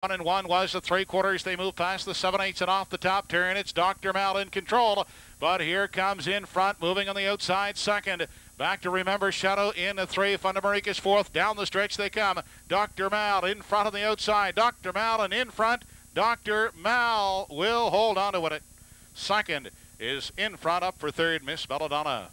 1 was the 3/4. They move past the 7/8 and off the top turn. It's Dr. Mal in control, but here comes in front, moving on the outside second. Back to Remember Shadow in the 3. Fundamerica's fourth. Down the stretch they come. Dr. Mal in front on the outside. Dr. Mal and in front. Dr. Mal will hold on to it. Second is in front, up for third, Miss Belladonna.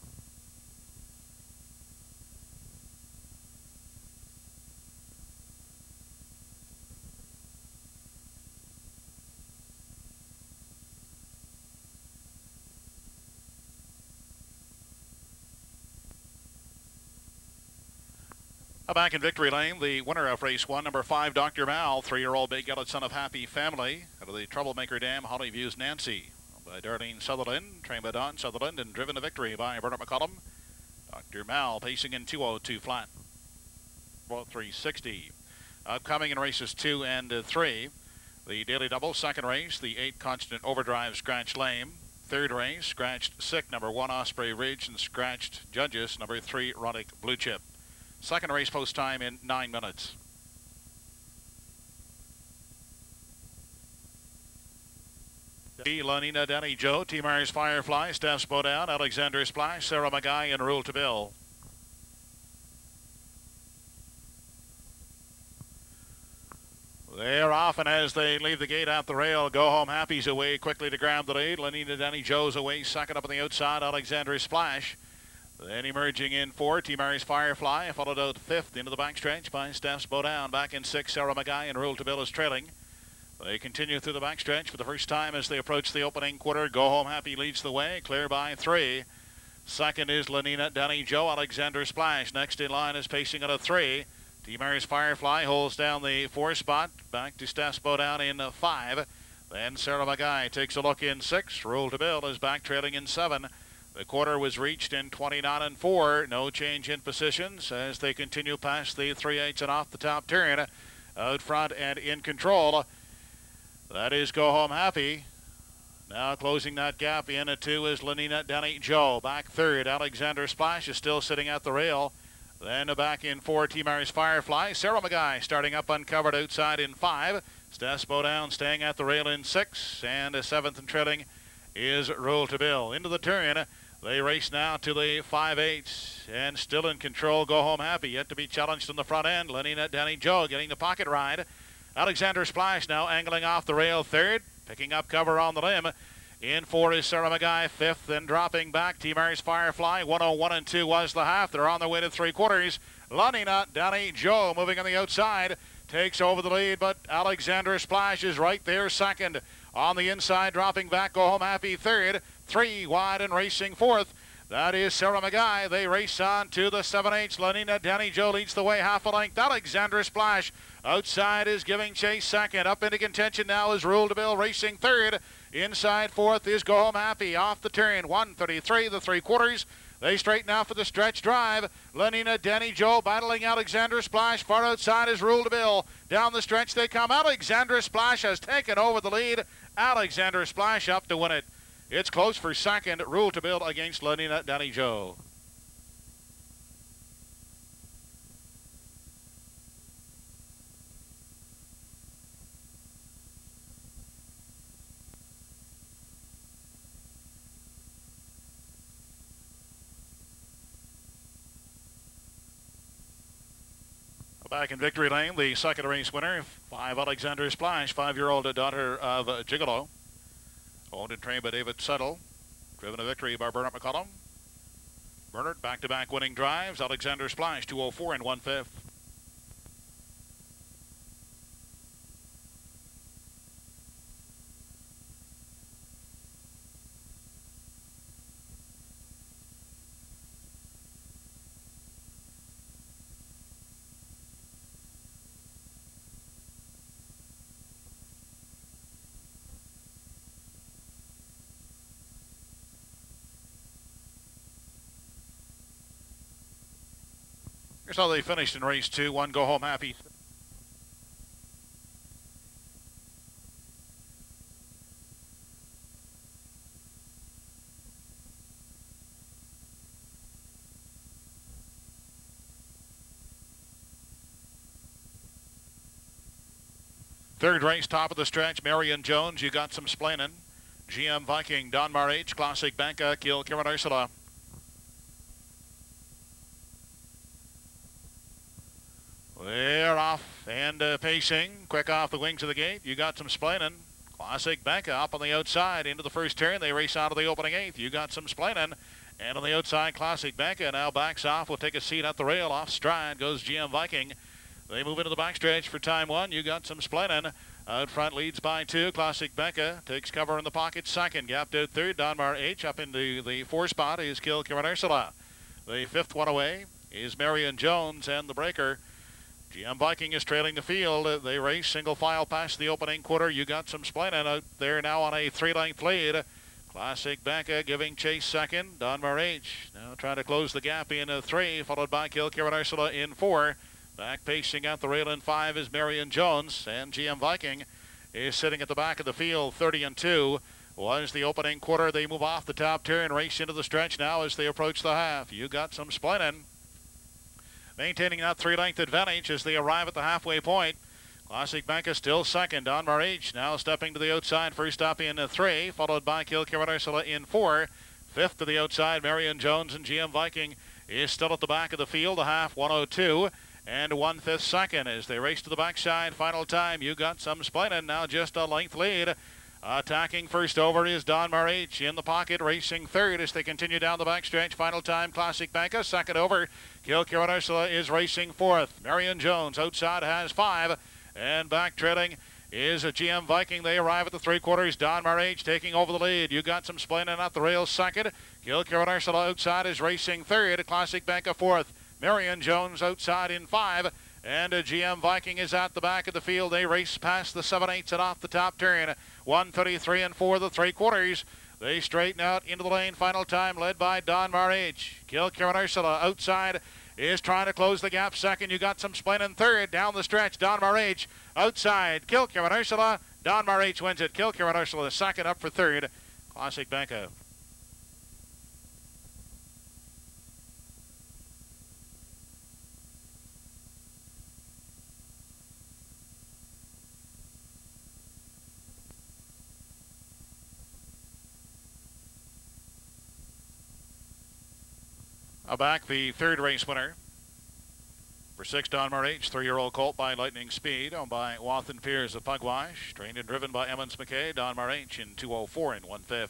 Back in victory lane, the winner of race 1, number 5, Dr. Mal, 3-year-old big yellow son of Happy Family. Out of the Troublemaker Dam, Hollyview's Nancy. By Darlene Sutherland, trained by Don Sutherland, and driven to victory by Bernard McCullum. Dr. Mal pacing in 2:02 flat. 360. Upcoming in races 2 and 3. The Daily Double, second race, the 8 Constant Overdrive Scratch Lame. Third race, Scratched Sick, number 1 Osprey Ridge, and Scratched Judges, number 3 Roddick Blue Chip. Second race post time in 9 minutes. Lanina, Danny Joe, T. Myers Firefly, Steph's Bowdown, Alexander Splash, Sarah McGuy, and Rule to Bill. They're off, and as they leave the gate out the rail, Go Home Happy's away quickly to grab the lead. Lanina, Danny Joe's away second up on the outside, Alexander Splash. Then emerging in 4, T. Mary's Firefly, followed out 5th into the backstretch by Steph's Bowdown. Back in 6, Sarah McGuy, and Rule to Bill is trailing. They continue through the backstretch for the first time as they approach the opening quarter. Go Home Happy leads the way, clear by 3. Second is Lanina, Danny Joe, Alexander Splash. Next in line is pacing out of 3. T. Mary's Firefly holds down the 4 spot. Back to Steph's Bowdown in 5. Then Sarah McGuy takes a look in 6. Rule to Bill is back trailing in 7. The quarter was reached in 29 and 4. No change in positions as they continue past the 3/8 and off the top turn. Out front and in control. That is Go Home Happy. Now closing that gap in at 2 is Lanina, Danny Joe. Back third, Alexander Splash is still sitting at the rail. Then back in 4, T. Mary's Firefly. Sarah McGuy starting up uncovered outside in 5. Steph's Bowdown staying at the rail in 6. And 7th and trailing is Rule to Bill. Into the turn. They race now to the 5/8 and still in control. Go Home Happy yet to be challenged on the front end. Lanina, Danny Joe getting the pocket ride. Alexander Splash now angling off the rail third, picking up cover on the limb. In 4 is Sarah McGuy, 5th, and dropping back. T. Mary's Firefly, 1:01 and 2 was the half. They're on their way to 3/4. Lanina, Danny Joe moving on the outside, takes over the lead, but Alexander Splash is right there second. On the inside, dropping back, Go Home Happy third. 3 wide and racing 4th. That is Sarah McGuy. They race on to the 7/8. Lanina, Danny Joe leads the way half a length. Alexander Splash outside is giving chase second. Up into contention now is Rule to Bill racing third. Inside 4th is Go Home Happy off the turn. 1:33, the 3/4. They straighten out for the stretch drive. Lanina, Danny Joe battling Alexander Splash. Far outside is Rule to Bill. Down the stretch they come. Alexander Splash has taken over the lead. Alexander Splash up to win it. It's close for second. Rule to Bill against Lanina, Danny Joe. Back in victory lane, the second race winner, 5 Alexander Splash, 5-year-old daughter of Gigolo. Owned and trained by David Settle. Driven to victory by Bernard McCullum. Bernard back-to-back winning drives. Alexander Splash, 2:04 and 1/5. Here's how they finished in race 2. 1 Go Home Happy. Third race, top of the stretch, Marion Jones, You Got Some Splainin'. GM Viking, Donmar H, Classic Banca, Kill Kieran Ursula. They're off and pacing, quick off the wings of the gate. You Got Some Splainin'. Classic Banca up on the outside into the first turn. They race out of the opening eighth. You Got Some Splainin'. And on the outside, Classic Banca now backs off. Will take a seat at the rail. Off stride goes GM Viking. They move into the backstretch for time one. You Got Some Splainin'. Out front leads by 2. Classic Banca takes cover in the pocket second. Gapped out third. Donmar H up into the 4 spot is Kill Kieran Ursula. The 5th one away is Marion Jones and the breaker. GM Viking is trailing the field. They race single file past the opening quarter. You Got Some Splainin' out there now on a 3-length lead. Classic Banca giving chase second. Donmar H now trying to close the gap in 3, followed by Kill Kieran Ursula in 4. Back pacing at the rail in 5 is Marion Jones, and GM Viking is sitting at the back of the field. 30-2 was the opening quarter. They move off the top turn, race into the stretch now as they approach the half. You Got Some Splainin'. Maintaining that 3-length advantage as they arrive at the halfway point. Classic Banca still second. Donmar H now stepping to the outside. First up in 3, followed by Kill Kieran Ursula in 4. 5th to the outside, Marion Jones, and GM Viking is still at the back of the field. The half 1:02 and 1/5 second as they race to the backside. Final time, You Got Some Splainin'. Now just a length lead. Attacking first over is Donmar H in the pocket, racing third as they continue down the backstretch. Final time, Classic Banca. Second over, Kill Kieran Ursula is racing 4th. Marion Jones outside has 5. And back trailing is a GM Viking. They arrive at the 3/4. Donmar H taking over the lead. You Got Some Splainin' at the rails second. Kill Kieran Ursula outside is racing third. Classic Banca 4th. Marion Jones outside in 5. And a GM Viking is at the back of the field. They race past the 7/8 and off the top turn. 1:33 and 4 the 3/4. They straighten out into the lane. Final time led by Donmar H. Kill Kieran Ursula outside is trying to close the gap second. You Got Some Splainin' third. Down the stretch, Donmar H outside. Kill Kieran Ursula. Donmar H wins it. Kill Kieran Ursula second, up for third. Classic Banca. Back the third race winner for 6, Donmar H, 3-year-old colt by Lightning Speed, owned by Wathen Piers of Pugwash, trained and driven by Emmons McKay. Donmar H in 2:04 and 1/5.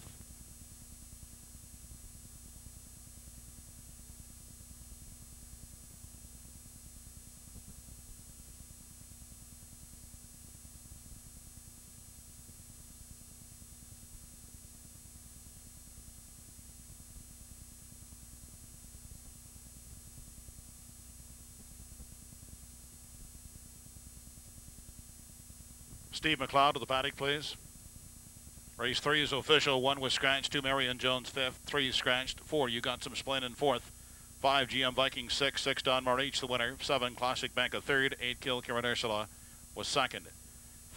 Steve McLeod to the paddock, please. Race 3 is official. 1 was scratched. 2, Marion Jones 5th. 3 scratched. 4, You Got Some Splainin' 4th. 5, GM Viking 6. 6, Donmar H the winner. 7, Classic Banca 3rd. 8, Kill Kieran Ursula was 2nd.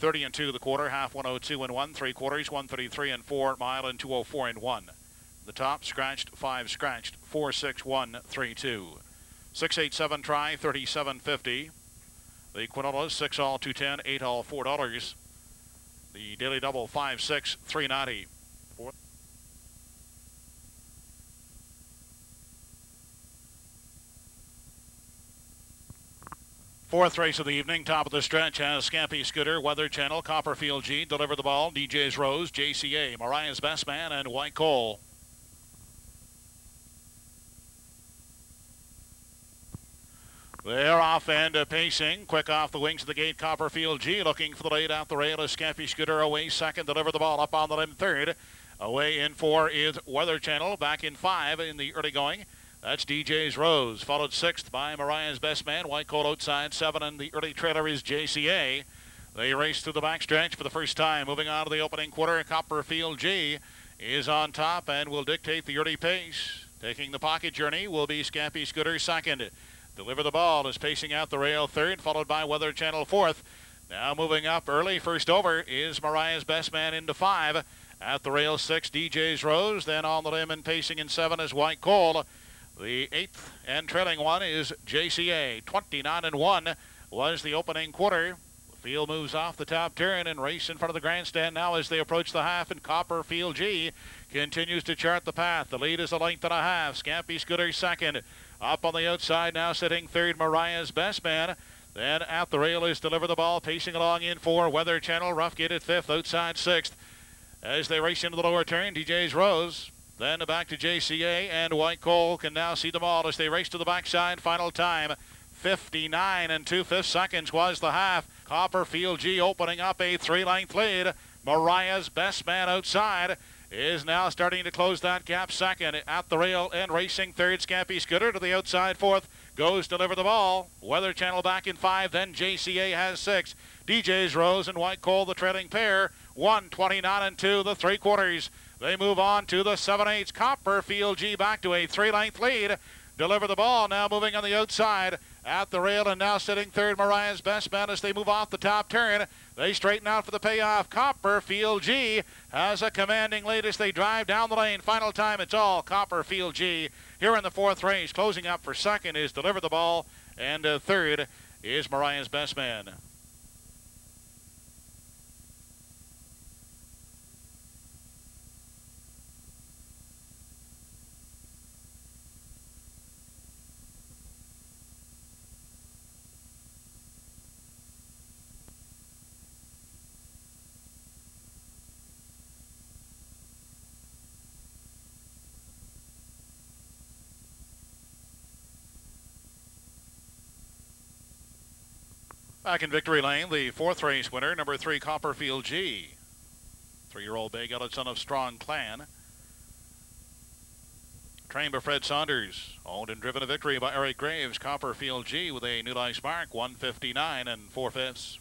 30-2 the quarter. Half 1:02 and 1. 3/4 1:33 and 4. Mile and 2:04 and 1. The top scratched. 5 scratched. 4, 6, 1, 3, 2. 6, 8, 7 try. 37.50. The Quinollas, 6 all, $2.10, 8 all, $4. The Daily Double, 5, 6, $3.90. Fourth race of the evening, top of the stretch, has Scampy Scooter, Weather Channel, Copperfield G, Deliver the Ball, DJ's Rose, JCA, Mariah's Best Man, and White Coal. They're off and pacing. Quick off the wings of the gate. Copperfield G looking for the lead out the rail is Scampy Scooter away second. Deliver the Ball up on the limb third. Away in 4 is Weather Channel. Back in 5 in the early going. That's DJ's Rose. Followed 6th by Mariah's Best Man. White Coal outside 7 and the early trailer is JCA. They race through the backstretch for the first time. Moving on to the opening quarter. Copperfield G is on top and will dictate the early pace. Taking the pocket journey will be Scampy Scooter second. Deliver the Ball is pacing out the rail third, followed by Weather Channel 4th. Now moving up early, first over is Mariah's Best Man into 5. At the rail 6, DJ's Rose. Then on the limb and pacing in 7 is White Coal. The 8th and trailing one is JCA. 29 and 1 was the opening quarter. Field moves off the top turn and race in front of the grandstand now as they approach the half, and Copperfield G continues to chart the path. The lead is a length and a half. Scampy Scooter second. Up on the outside now sitting third, Mariah's Best Man. Then at the rail is Deliver the Ball, pacing along in four. Weather Channel, Rough Gate at fifth, outside sixth. As they race into the lower turn, DJ's Rose. Then back to JCA, and White Coal can now see them all as they race to the backside. Final time, 59 and 2/5 seconds was the half. Copperfield G opening up a 3-length lead. Mariah's Best Man outside is now starting to close that gap second. At the rail and racing third, Scampy Scooter to the outside fourth. Goes Deliver the Ball. Weather Channel back in five, then JCA has six. DJ's Rose and White Coal the trailing pair. 1:29 and 2, the 3/4. They move on to the 7/8. Copperfield G back to a 3-length lead. Deliver the Ball now moving on the outside at the rail, and now sitting third, Mariah's Best Man as they move off the top turn. They straighten out for the payoff. Copperfield G has a commanding lead as they drive down the lane. Final time, it's all Copperfield G here in the fourth race. Closing up for second is Deliver the Ball, and third is Mariah's Best Man. Back in victory lane, the fourth race winner, number 3, Copperfield G. 3-year-old bay gelded son of Strong Clan. Trained by Fred Saunders. Owned and driven to victory by Eric Graves. Copperfield G with a new life mark, 1:59 and 4/5.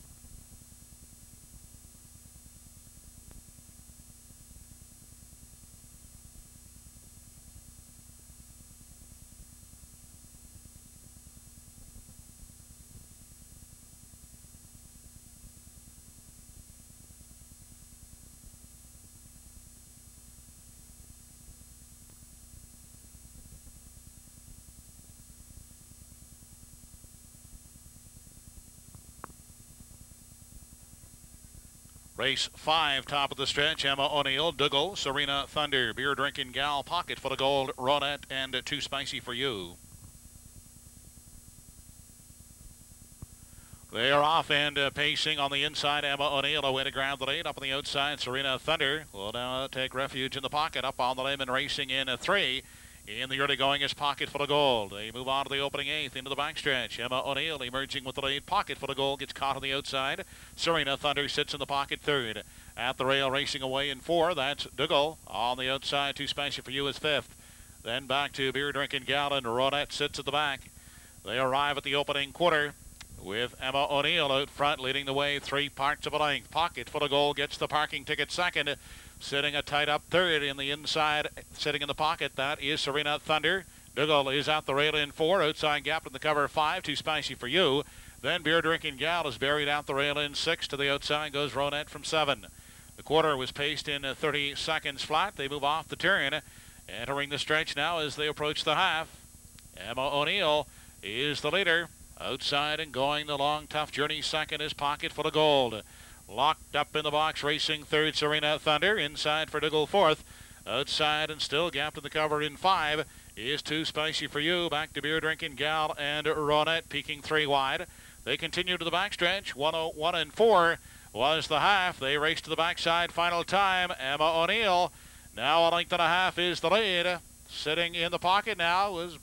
Race 5, top of the stretch. Emma O'Neill, Dougal, Serena Thunder, Beer Drinking Gal, Pocket Full of Gold, Ronette, and Too Spicy for You. They are off and pacing on the inside. Emma O'Neill away to ground the lead. Up on the outside, Serena Thunder will now take refuge in the pocket. Up on the limb and racing in 3. In the early going is Pocket Full of Gold. They move on to the opening 8th into the backstretch. Emma O'Neill emerging with the lead. Pocket Full of Gold gets caught on the outside. Serena Thunder sits in the pocket third. At the rail racing away in 4. That's Dougal. On the outside, Too Spicy for You is 5th. Then back to Beer Drinking Gal, and Ronette sits at the back. They arrive at the opening quarter with Emma O'Neill out front leading the way 3 parts of a length. Pocket Full of Gold gets the parking ticket second. Sitting a tight up third in the inside, sitting in the pocket, that is Serena Thunder. Dougal is at the rail in 4, outside gap in the cover 5, Too Spicy for You. Then Beer Drinking Gal is buried out the rail in 6, to the outside goes Ronette from 7. The quarter was paced in 30 seconds flat. They move off the turn, entering the stretch now as they approach the half. Emma O'Neill is the leader. Outside and going the long, tough journey second is Pocket Full of Gold. Locked up in the box, racing third, Serena Thunder. Inside for Dougal fourth. Outside and still gapped in the cover in 5 is Too Spicy for You. Back to Beer Drinking Gal and Ronette, peaking 3 wide. They continue to the backstretch. 1:01 and 4 was the half. They race to the backside. Final time, Emma O'Neill. Now a length and a half is the lead. Sitting in the pocket now is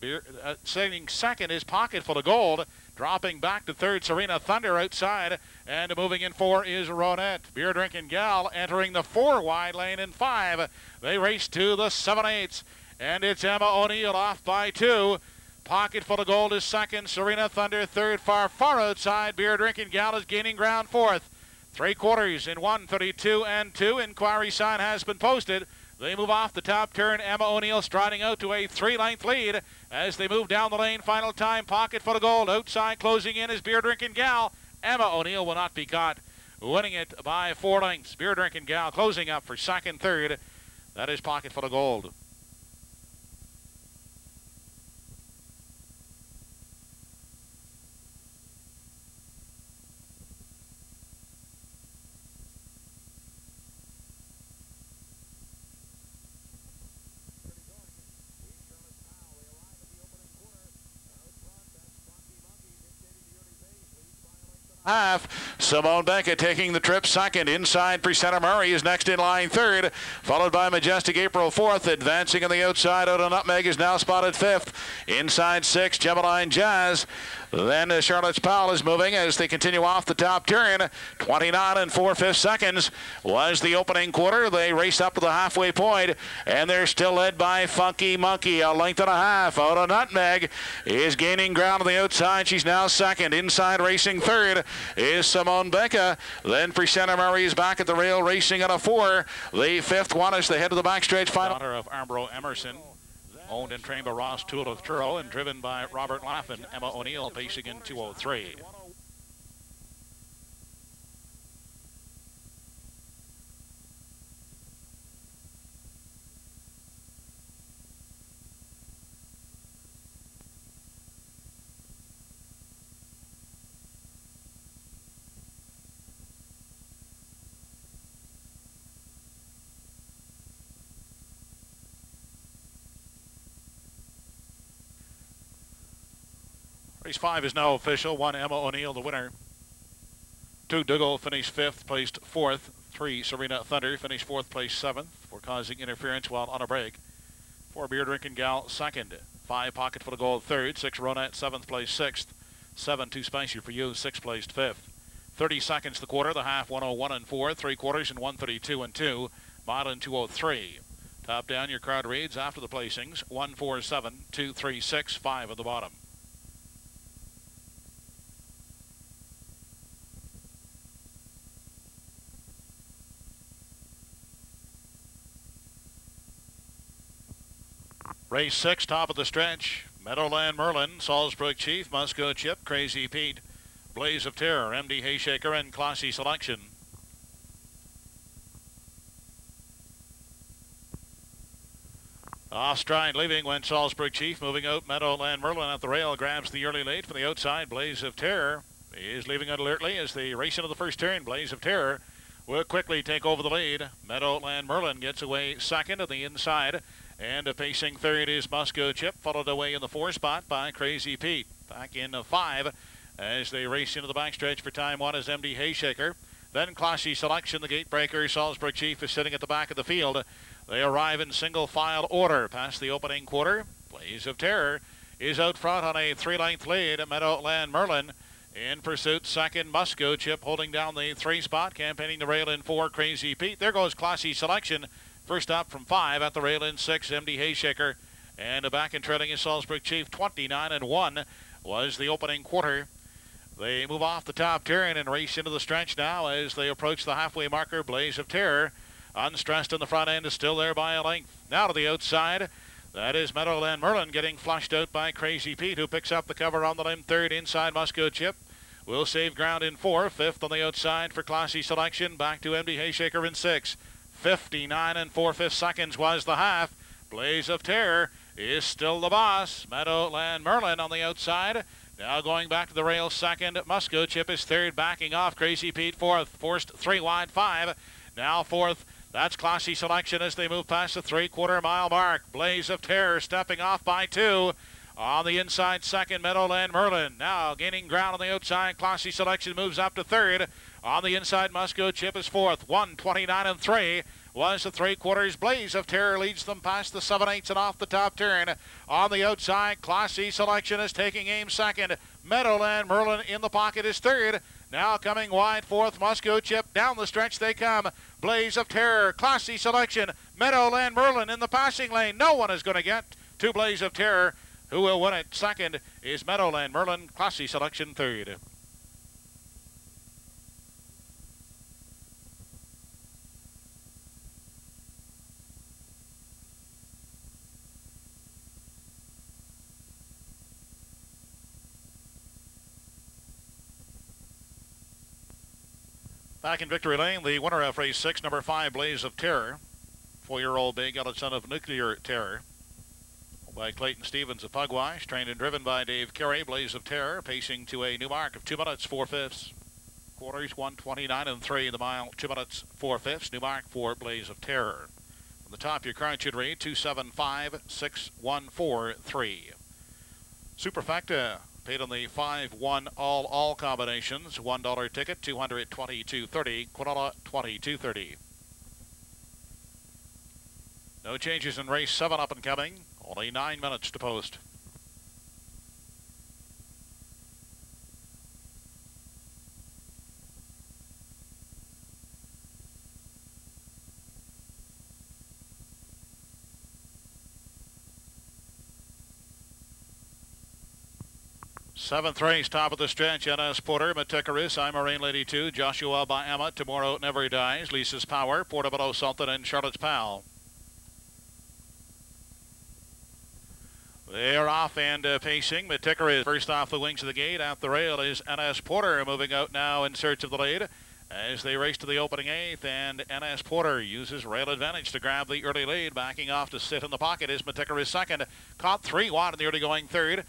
sitting second is Pocket Full of Gold. Dropping back to third, Serena Thunder outside. And moving in 4 is Ronette. Beer Drinking Gal entering the 4 wide lane in 5. They race to the 7/8. And it's Emma O'Neill off by 2. Pocket Full of Gold is second. Serena Thunder third, far outside. Beer Drinking Gal is gaining ground fourth. 3/4 in 1:32 and 2. Inquiry sign has been posted. They move off the top turn. Emma O'Neill striding out to a 3-length lead as they move down the lane. Final time, Pocket Full of Gold. Outside closing in is Beer Drinking Gal. Emma O'Neill will not be caught, winning it by 4 lengths. Beer Drinking Gal closing up for second, third. That is Pocket Full of Gold. half. Simone Becca taking the trip second. Inside, Presenter Murray is next in line third, followed by Majestic April fourth. Advancing on the outside, Oda Nutmeg is now spotted fifth. Inside six, Gemini Jazz. Then Charlotte's Powell is moving as they continue off the top turn. 29 and 4/5 seconds was the opening quarter. They race up to the halfway point, and they're still led by Funky Monkey, a length and a half. Oda Nutmeg is gaining ground on the outside. She's now second. Inside racing third is Simone Becca. Then Presenter Murray is back at the rail racing at a 4. The fifth one is the head of the backstretch final. Daughter of Armbro Emerson. Owned and trained by Ross Toole of Truro and driven by Robert Laffin. Emma O'Neill pacing in 2:03. Race 5 is now official. 1 Emma O'Neill, the winner. 2 Dougal finished 5th, placed 4th. 3 Serena Thunder finished 4th, placed 7th for causing interference while on a break. 4 Beer Drinking Gal 2nd. 5 Pocketful of Gold 3rd. 6 Ronette 7th, placed 6th. 7 Too Spicy for You 6th, placed 5th. 30 seconds the quarter. The half 1:01 and 4. 3 quarters in 1:32 and 2. Mile in 2:03. Top down your card reads after the placings. 1, 4, 7, 2, 3, 6, 5 at the bottom. Race 6, top of the stretch. Meadowland Merlin, Salzburg Chief, Musco Chip, Crazy Pete, Blaze of Terror, MD Hayshaker, and Classy Selection. Off stride leaving went Salzburg Chief, moving out Meadowland Merlin at the rail, grabs the early late from the outside. Blaze of Terror is leaving it alertly as they race into the first turn. Blaze of Terror will quickly take over the lead. Meadowland Merlin gets away second at the inside. And pacing third is Musco Chip, followed away in the 4 spot by Crazy Pete. Back in 5 as they race into the backstretch for time 1 is MD Hayshaker. Then Classy Selection, the gate breaker. Salzburg Chief is sitting at the back of the field. They arrive in single file order past the opening quarter. Blaze of Terror is out front on a 3-length lead. Meadowland Merlin in pursuit second. Musco Chip holding down the 3 spot, campaigning the rail in 4. Crazy Pete. There goes Classy Selection. First up from 5 at the rail in 6, MD Hayshaker. And back and trailing is Salzburg Chief. 29 and 1 was the opening quarter. They move off the top turn and race into the stretch now as they approach the halfway marker. Blaze of Terror, unstressed in the front end, is still there by a length. Now to the outside. That is Meadowland Merlin getting flushed out by Crazy Pete, who picks up the cover on the limb. 3rd inside Musco Chip. Will save ground in 4. 5th on the outside for Classy Selection. Back to MD Hayshaker in 6. 59 and 4/5 seconds was the half. Blaze of Terror is still the boss. Meadowland Merlin on the outside. Now going back to the rail second. Musco Chip is 3rd, backing off. Crazy Pete 4th. Forced 3 wide 5. Now 4th. That's Classy Selection as they move past the 3/4 mile mark. Blaze of Terror stepping off by 2. On the inside second, Meadowland Merlin. Now gaining ground on the outside. Classy Selection moves up to 3rd. On the inside, Musco Chip is 4th. 1:29 and 3 was the 3/4. Blaze of Terror leads them past the 7/8 and off the top turn. On the outside, Classy Selection is taking aim second. Meadowland Merlin in the pocket is 3rd. Now coming wide 4th, Musco Chip. Down the stretch they come. Blaze of Terror, Classy Selection, Meadowland Merlin in the passing lane. No one is going to get to Blaze of Terror. Who will win it? Second is Meadowland Merlin, Classy Selection 3rd. Back in Victory Lane, the winner of race 6, number 5, Blaze of Terror. 4-year-old bay got a son of Nuclear Terror. By Clayton Stevens of Pugwash, trained and driven by Dave Carey. Blaze of Terror pacing to a new mark of 2 minutes 4/5. Quarters 1:29 and 3 the mile, 2 minutes 4/5. New mark for Blaze of Terror. From the top, your card should read 2756143. Superfecta Paid on the 5-1 all combinations. $1 ticket, $222.30. Quinola, $22.30. No changes in race 7 up and coming. Only 9 minutes to post. Seventh race, top of the stretch. NS Porter, Meticaris, I'm Marine Lady 2, Joshua by Emma, Tomorrow Never Dies, Lisa's Power, Portobello Sultan, and Charlotte's Pal. They're off and pacing. Meticaris first off the wings of the gate. At the rail is NS Porter, moving out now in search of the lead as they race to the opening 8th, and NS Porter uses rail advantage to grab the early lead. Backing off to sit in the pocket is Meticaris second. Caught 3 wide in the early going third.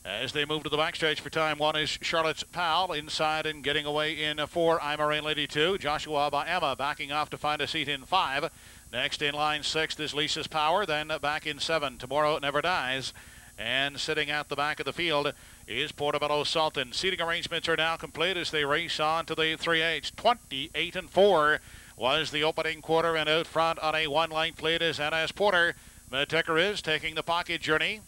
As they move to the backstretch for time 1 is Charlotte's Pal. Inside and getting away in 4, I'm Marine Lady 2. Joshua by Emma backing off to find a seat in 5. Next in line 6th is Lisa's Power. Then back in 7, Tomorrow Never Dies. And sitting at the back of the field is Portobello Sultan. Seating arrangements are now complete as they race on to the 3/8. 28-4 was the opening quarter, and out front on a 1-length lead is NS Porter. Meticaris taking the pocket journey.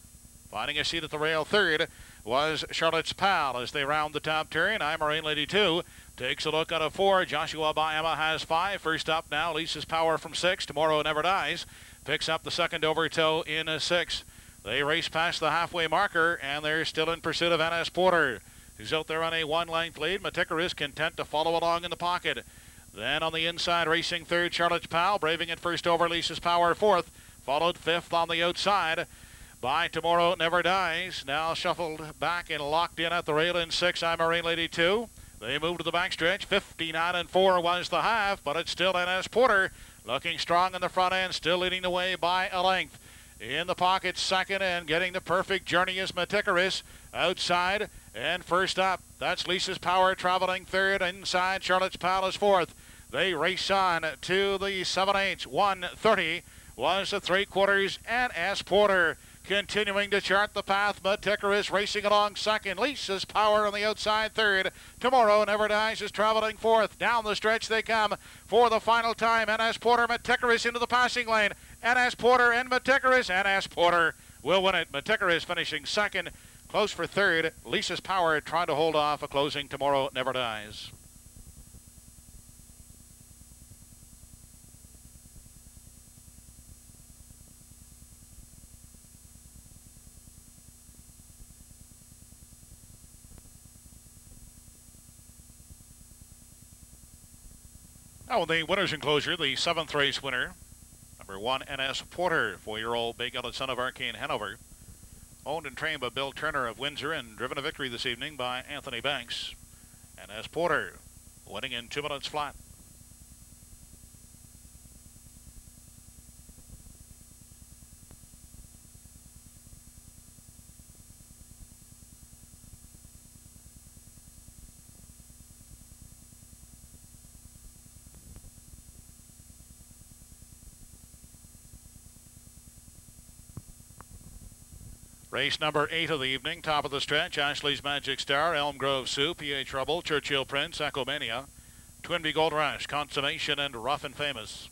Finding a seat at the rail third was Charlotte's Pal as they round the top turn. I'm Marine Lady 2 takes a look at a 4. Joshua by Emma has 5. First up now, Lisa's Power from 6. Tomorrow Never Dies picks up the second overtow in 6. They race past the halfway marker, and they're still in pursuit of NS Porter, who's out there on a 1-length lead. Meticaris content to follow along in the pocket. Then on the inside, racing third, Charlotte's Pal, braving it first over Lisa's Power 4th, followed 5th on the outside by Tomorrow Never Dies. Now shuffled back and locked in at the rail in 6, I'm Marine Lady 2. They move to the backstretch. 59-4 was the half, but it's still NS Porter looking strong in the front end, still leading the way by a length. In the pocket second and getting the perfect journey is Meticaris. Outside and first up, that's Lisa's Power traveling third. Inside, Charlotte's Pal is 4th. They race on to the 7/8. 1:30 was the 3/4 NS Porter. Continuing to chart the path, Meticaris racing along second. Lisa's Power on the outside third. Tomorrow Never Dies is traveling 4th. Down the stretch they come for the final time. NS Porter, Meticaris into the passing lane. NS Porter and Meticaris. NS Porter will win it. Meticaris finishing second. Close for third. Lisa's Power trying to hold off a closing Tomorrow Never Dies. Now the winner's enclosure, the 7th race winner, number 1 NS Porter, 4-year-old big-headed son of Arcane Hanover. Owned and trained by Bill Turner of Windsor and driven to victory this evening by Anthony Banks. NS Porter winning in 2 minutes flat. Race number 8 of the evening, top of the stretch, Ashley's Magic Star, Elm Grove Sioux, PA Trouble, Churchill Prince, Ecomania, Twinbee Gold Rush, Consummation, and Rough and Famous.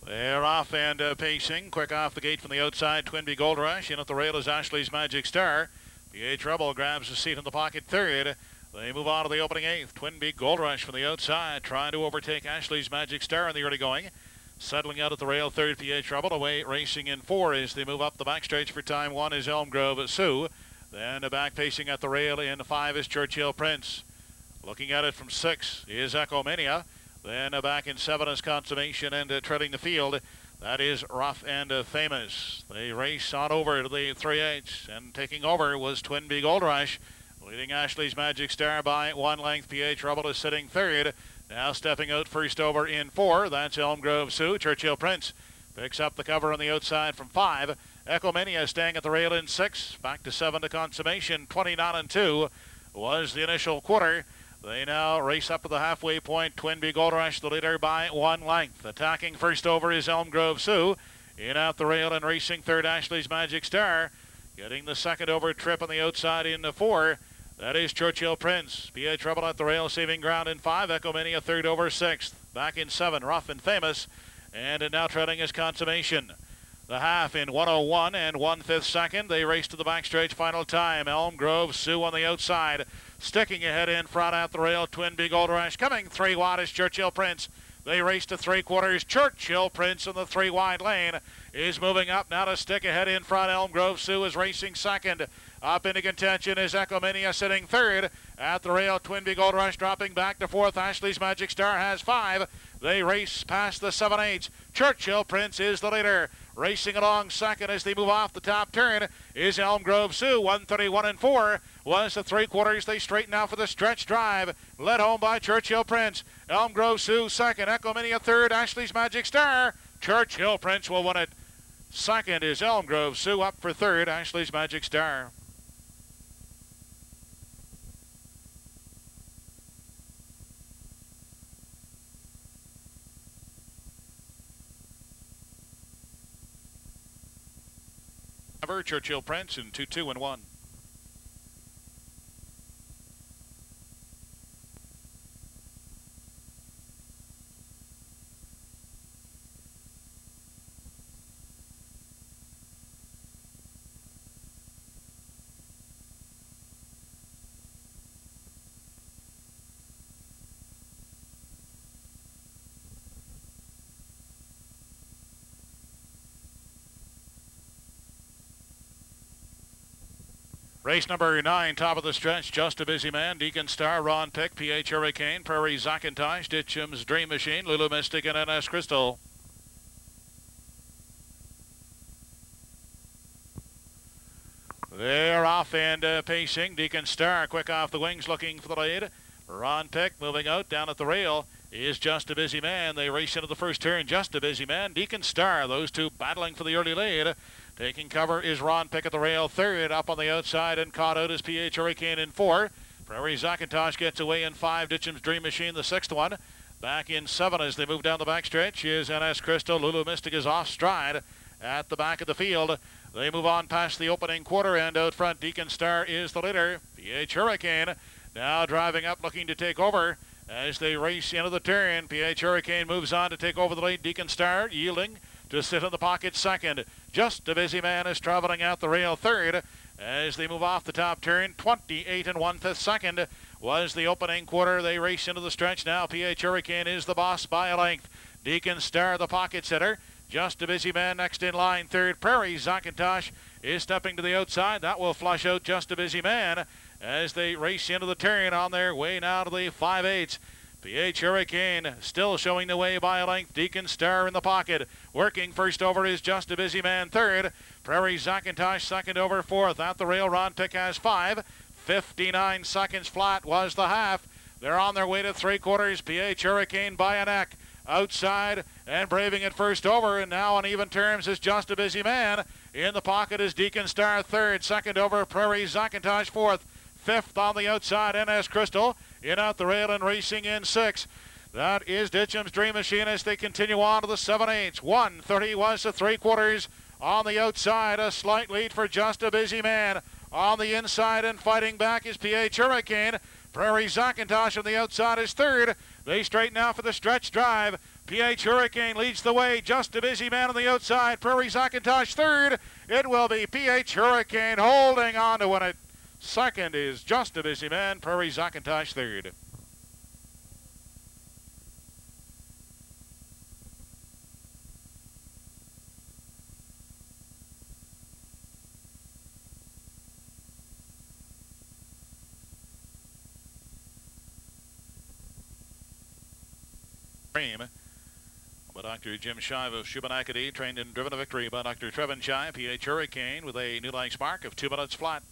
They're off and pacing, quick off the gate from the outside, Twinbee Gold Rush. In at the rail is Ashley's Magic Star. PA Trouble grabs a seat in the pocket third. They move on to the opening 8th. Twinbee Gold Rush from the outside, trying to overtake Ashley's Magic Star in the early going. Settling out at the rail, third, PA Trouble. Away racing in 4 as they move up the backstretch for time 1 is Elm Grove Sioux. Then back pacing at the rail in 5 is Churchill Prince. Looking at it from 6 is Ecomania. Then back in 7 is Consummation, and treading the field, that is Rough and Famous. They race on over to the 3/8, and taking over was Twinbee Gold Rush. Leading Ashley's Magic Star by 1 length. PA Trouble is sitting third. Now stepping out first over in 4. That's Elm Grove Sioux. Churchill Prince picks up the cover on the outside from 5. Ecomania staying at the rail in 6. Back to 7 to Consummation. 29-2 was the initial quarter. They now race up to the halfway point. Twinbee Gold Rush the leader by 1 length. Attacking first over is Elm Grove Sioux. In out the rail and racing third, Ashley's Magic Star. Getting the second over trip on the outside in the 4. That is Churchill Prince. PA Trouble at the rail, saving ground in 5. Echo Mini a third over 6th. Back in 7, Rough and Famous. And now treading is Consummation. The half in 1:01 and 1/5 second. They race to the backstretch final time. Elm Grove Sioux on the outside. Sticking ahead in front at the rail. Twin Big Gold Rush. Coming 3 wide is Churchill Prince. They race to 3/4. Churchill Prince in the 3 wide lane is moving up now to stick ahead in front. Elm Grove Sioux is racing second. Up into contention is Ecomania sitting third. At the rail, Twin Big Gold Rush dropping back to 4th. Ashley's Magic Star has 5. They race past the 7/8. Churchill Prince is the leader. Racing along second as they move off the top turn is Elm Grove Sioux. 1:31 and 4 was the 3/4. They straighten out for the stretch drive. Led home by Churchill Prince. Elm Grove Sioux second. Ecomania third. Ashley's Magic Star. Churchill Prince will win it. Second is Elm Grove Sioux. Up for third, Ashley's Magic Star. Churchill Prince in 2-2 and 1. Race number 9, top of the stretch, Just a Busy Man, Deacon Star, Ron Pick, PH Hurricane, Prairie Zackintosh, Ditcham's Dream Machine, Lulu Mystic, and NS Crystal. They're off and pacing. Deacon Star quick off the wings looking for the lead. Ron Pick moving out down at the rail is Just a Busy Man. They race into the first turn. Just a Busy Man, Deacon Star, those two battling for the early lead. Taking cover is Ron Pick at the rail. Third up on the outside and caught out is PH Hurricane in 4. Prairie Zackintosh gets away in 5. Ditcham's Dream Machine, the 6th one. Back in 7 as they move down the backstretch is NS Crystal. Lulu Mystic is off stride at the back of the field. They move on past the opening quarter and out front. Deacon Star is the leader. PH Hurricane now driving up looking to take over as they race into the turn. PH Hurricane moves on to take over the lead. Deacon Star yielding to sit in the pocket second. Just a Busy Man is traveling out the rail third as they move off the top turn. 28 and 1/5 second was the opening quarter. They race into the stretch now. PH Hurricane is the boss by a length. Deacon Star the pocket sitter. Just a Busy Man next in line third. Prairie Zackintosh is stepping to the outside. That will flush out Just a Busy Man as they race into the turn on their way now to the 5/8. PH Hurricane still showing the way by a length. Deacon Star in the pocket. Working first over is Just a Busy Man third. Prairie Zackintosh second over 4th. At the rail, Ron Pick has 5. 59 seconds flat was the half. They're on their way to 3/4. PH Hurricane by a neck. Outside and braving it first over, and now on even terms is Just a Busy Man. In the pocket is Deacon Star third. Second over Prairie Zackintosh 4th. 5th on the outside, NS Crystal. In out the rail and racing in 6. That is Ditcham's Dream Machine as they continue on to the 7/8. 1:30 was the 3/4. On the outside, a slight lead for Just a Busy Man. On the inside and fighting back is PH Hurricane. Prairie Zackintosh on the outside is third. They straighten out for the stretch drive. PH Hurricane leads the way. Just a Busy Man on the outside. Prairie Zackintosh third. It will be PH Hurricane holding on to win it. Second is Just a Busy Man. Prairie Zackintosh third. By Dr. Jim Shive of Shubenacadie, trained and driven to victory by Dr. Trevin Shive. PH Hurricane with a new line spark of 2 minutes flat.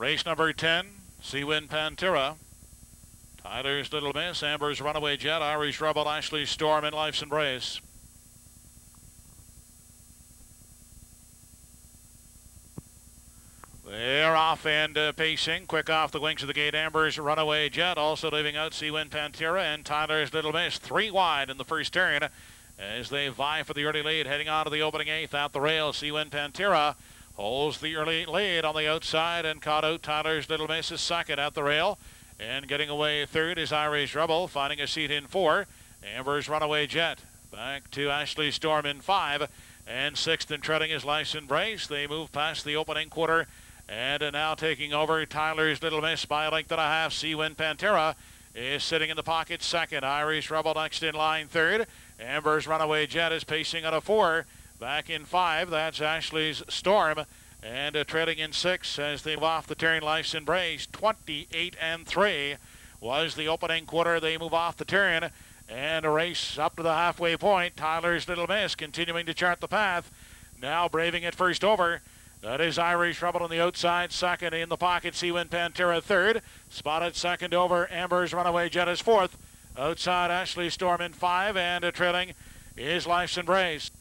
Race number 10, Seawin Pantera. Tyler's Little Miss, Amber's Runaway Jet, Irish Rebel, Ashley Storm, and Life's Embrace. They're off and pacing. Quick off the wings of the gate. Amber's Runaway Jet, also leaving out Seawin Pantera and Tyler's Little Miss. 3 wide in the first turn as they vie for the early lead. Heading on to the opening 8th at the rail. Seawin Pantera holds the early lead on the outside and caught out Tyler's Little Miss is second at the rail. And getting away third is Irish Rebel, finding a seat in 4. Amber's Runaway Jet. Back to Ashley Storm in 5. And 6th and treading is Life's Embrace. They move past the opening quarter. And now taking over Tyler's Little Miss by a length and a half. Seawin Pantera is sitting in the pocket second. Irish Rebel next in line third. Amber's Runaway Jet is pacing out of 4. Back in 5, that's Ashley's Storm. And trailing in 6 as they move off the turn, Life's Embrace. 28 and 3 was the opening quarter. They move off the turn and a race up to the halfway point. Tyler's Little Miss continuing to chart the path. Now braving it first over. That is Irish Rebel on the outside, second in the pocket. Seawin Pantera third. Spotted second over. Amber's Runaway Jet is 4th. Outside Ashley Storm in 5 and trailing is Life's Embrace.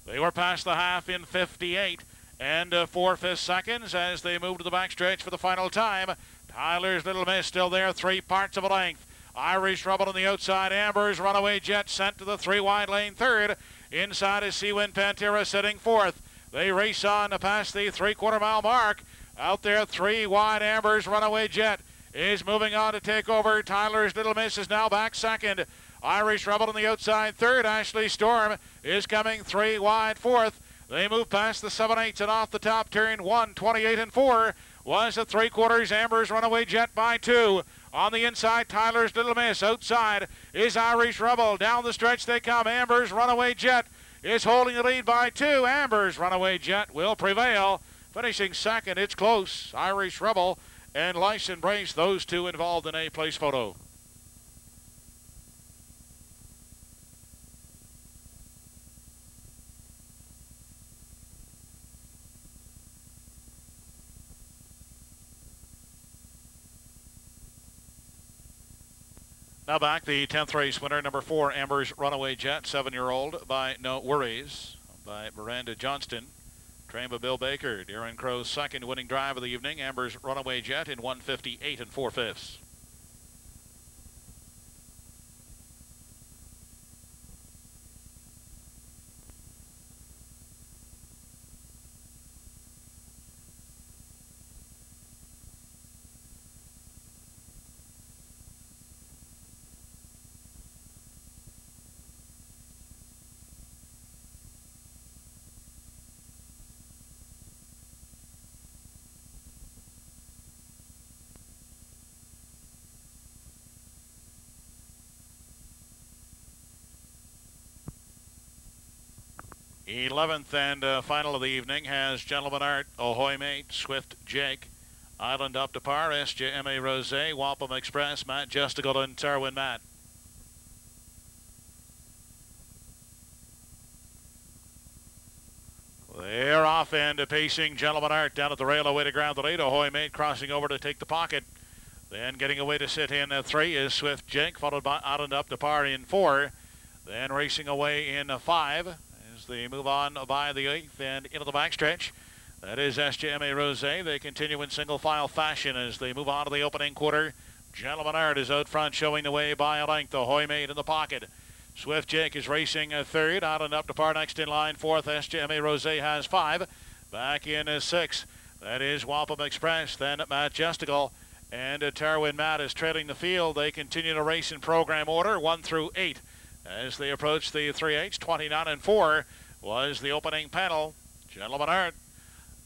They were past the half in 58 and 4/5 seconds as they move to the backstretch for the final time. Tyler's Little Miss still there, 3 parts of a length. Irish Rebel on the outside. Amber's Runaway Jet sent to the 3 wide lane third. Inside is Seawin Pantera sitting 4th. They race on to pass the 3/4 mile mark. Out there, 3 wide. Amber's Runaway Jet is moving on to take over. Tyler's Little Miss is now back second. Irish Rebel on the outside third. Ashley Storm is coming 3 wide 4th. They move past the 7/8 and off the top turn. 1:28 and 4 was the 3/4. Amber's Runaway Jet by 2. On the inside, Tyler's Little Miss. Outside is Irish Rebel. Down the stretch they come. Amber's Runaway Jet is holding the lead by 2. Amber's Runaway Jet will prevail. Finishing second, it's close. Irish Rebel and Life's Embrace, those 2 involved in a place photo. Now back, the 10th race winner, number 4, Amber's Runaway Jet, 7-year-old by No Worries, by Miranda Johnston. Trained by Bill Baker. Darren Crow's second winning drive of the evening. Amber's Runaway Jet in 1:58 and 4/5. Eleventh and final of the evening has Gentleman Art, Ahoy Mate, Swift Jake, Island Up to Par, SJMA Rose, Wampum Express, Matt Justigal, and Tarwin Matt. They're off and pacing. Gentleman Art down at the rail away to ground the lead. Ahoy Mate crossing over to take the pocket. Then getting away to sit in 3 is Swift Jake, followed by Island Up to Par in 4. Then racing away in 5. They move on by the 8th and into the backstretch. That is SJMA Rose. They continue in single file fashion as they move on to the opening quarter. Gentleman Art is out front, showing the way by a length. Ahoy Mate in the pocket. Swift Jake is racing 3rd. Island Up to Par next in line 4th. SJMA Rose has 5. Back in 6th. That is Wampum Express. Then Matt Justigal and Tarwin Matt is trailing the field. They continue to race in program order 1 through 8. As they approach the 3/8, 29 and 4 was the opening panel. Gentleman Art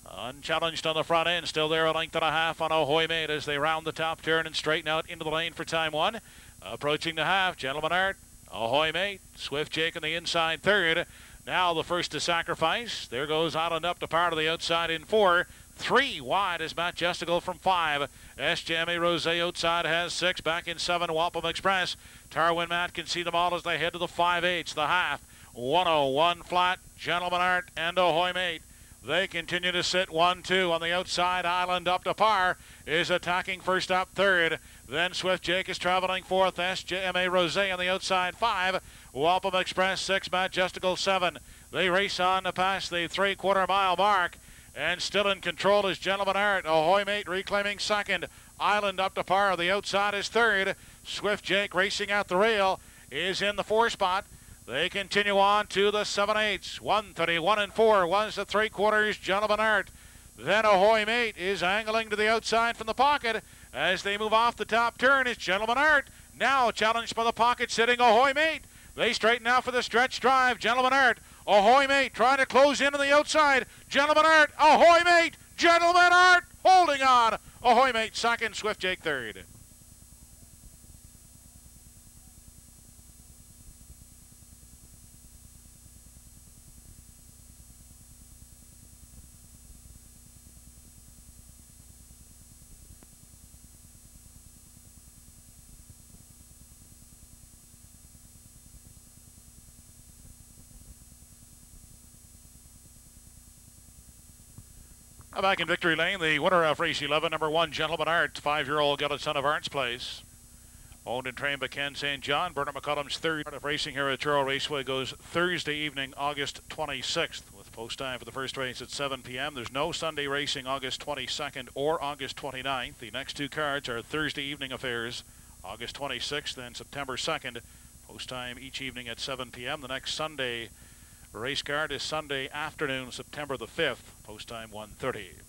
unchallenged on the front end, still there a length and a half on Ahoy Mate as they round the top turn and straighten out into the lane for time 1. Approaching the half, Gentleman Art, Ahoy Mate, Swift Jake on the inside 3rd. Now the first to sacrifice. There goes Island Up to Par to the outside in 4. 3 wide is Matt Justigal from 5. SJMA Rose outside has 6. Back in 7, Wampum Express. Tarwin Matt can see them all as they head to the 5/8, the half. 101 flat, Gentleman Art and Ahoy Mate. They continue to sit 1-2 on the outside. Island up to par is attacking first up third. Then Swift Jake is traveling fourth. SJMA Rose on the outside 5. Wampum Express 6. Majestical 7. They race on to pass the 3/4 mile mark. And still in control is Gentleman Art. Ahoy Mate reclaiming second. Island up to par. The outside is third. Swift Jake racing out the rail is in the 4 spot. They continue on to the 7/8. 1:31 and 4 was the 3/4 Gentleman Art. Then Ahoy Mate is angling to the outside from the pocket. As they move off the top turn, it's Gentleman Art. Now challenged by the pocket sitting Ahoy Mate. They straighten out for the stretch drive. Gentleman Art. Ahoy Mate trying to close in on the outside. Gentleman Art. Ahoy Mate. Gentleman Art holding on. Ahoy Mate second. Swift Jake third. Back in victory lane, the winner of race 11, number 1, Gentleman Art, 5-year-old Gillett son of Art's Place. Owned and trained by Ken St. John. Bernard McCullum's third of racing here at Truro Raceway goes Thursday evening, August 26th, with post time for the first race at 7 p.m. There's no Sunday racing August 22nd or August 29th. The next 2 cards are Thursday evening affairs, August 26th and September 2nd. Post time each evening at 7 p.m. The next Sunday race card is Sunday afternoon, September the 5th, post time 1:30.